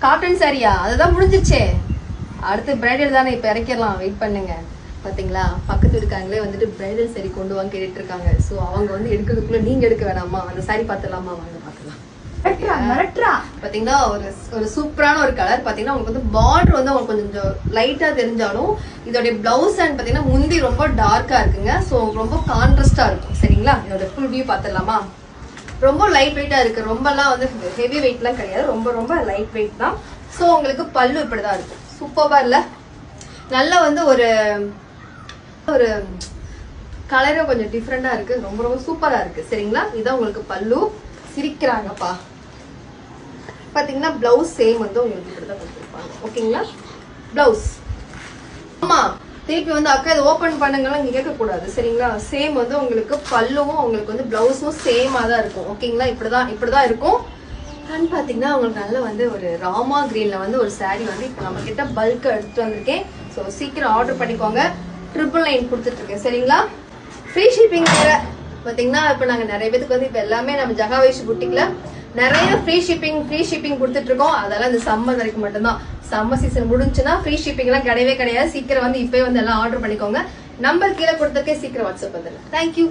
Cotton சாரியா? அதுதான் முடிஞ்சிச்சே. அடுத்து bridal தானே, இப்ப இறக்கிடலாம், வெயிட் பண்ணுங்க. பாத்தீங்களா, பக்கத்து இருக்காங்களே வந்துட்டு பிரைடல் சாரி கொண்டு வாங்க கேட்டுட்டு இருக்காங்க. சோ அவங்க வந்து எடுக்கிறதுக்குள்ள நீங்க எடுக்க வேணாமா? அந்த சாரி பாத்துலாமா? வாங்க பாக்கலாம். பாத்தீங்கன்னா ஒரு சூப்பரான ஒரு கலர். பாத்தீங்கன்னா உங்களுக்கு வந்து பார்டர் வந்து உங்களுக்கு கொஞ்சம் லைட்டா தெரிஞ்சாலும் இதோட பிளவுஸ் அண்ட் பாத்தீங்கன்னா முந்தி ரொம்ப டார்க்கா இருக்குங்க. சோ ரொம்ப கான்ட்ராஸ்டா இருக்கும். சரிங்களா, இதோட ஃபுல் வியூ பாத்துடலாமா? ரொம்ப லைட் வெயிட்டா இருக்கு. ரொம்பலாம் வந்து ஹெவி வெயிட் எல்லாம் கிடையாது. ரொம்ப ரொம்ப லைட் வெயிட் தான். சோ உங்களுக்கு பல்லு இப்படிதான் இருக்கும். சூப்பரா இல்ல? நல்ல வந்து ஒரு கலரும் கொஞ்சம் டிஃப்ரெண்டா இருக்கு. ரொம்ப ரொம்ப சூப்பரா இருக்கு. சரிங்களா, இதான் உங்களுக்கு பல்லு. சிரிக்கிறாங்கப்பா. பாத்தீங்கன்னா பிளவுஸ் சேம் வந்து உங்களுக்கு இப்படிதான் கொடுத்துருப்பாங்க. ஓகேங்களா, பிளவுஸ். ஆமா, திருப்பி வந்து அக்கா இதை ஓபன் பண்ணுங்கலாம் நீங்க கேட்க கூடாது. சரிங்களா, சேம் வந்து உங்களுக்கு பல்லுவும் உங்களுக்கு வந்து பிளவுஸும் சேமா தான் இருக்கும். ஓகேங்களா, இப்படிதான் இருக்கும். அண்ட் பாத்தீங்கன்னா உங்களுக்கு நல்ல வந்து ஒரு ராமா கிரீன்ல வந்து ஒரு சாரி வந்து இப்ப நம்ம கிட்ட பல்க் எடுத்துட்டு வந்திருக்கேன். ஸோ சீக்கிரம் ஆர்டர் பண்ணிக்கோங்க. 999 கொடுத்துட்டு இருக்கேன். சரிங்களா, ஃப்ரீ ஷிப்பிங் வேற. பாத்தீங்கன்னா இப்ப நாங்க நிறைய பேருக்கு வந்து இப்ப எல்லாமே நம்ம ஜகாவேஷ் புட்டிக்ல நிறைய ஃப்ரீ ஷிப்பிங் கொடுத்துட்டு இருக்கோம். அதெல்லாம் இந்த சம்மர் வரைக்கும் மட்டும்தான். சம்மர் சீசன் முடிஞ்சுன்னா ஃப்ரீ ஷிப்பிங் எல்லாம் கிடையவே கிடையாது. சீக்கிரம் வந்து இப்பவே வந்து எல்லாம் ஆர்டர் பண்ணிக்கோங்க. நம்பர் கீழே கொடுத்துருக்கேன். சீக்கிரம் வாட்ஸ்அப் வந்துடுங்க. தேங்க்யூ.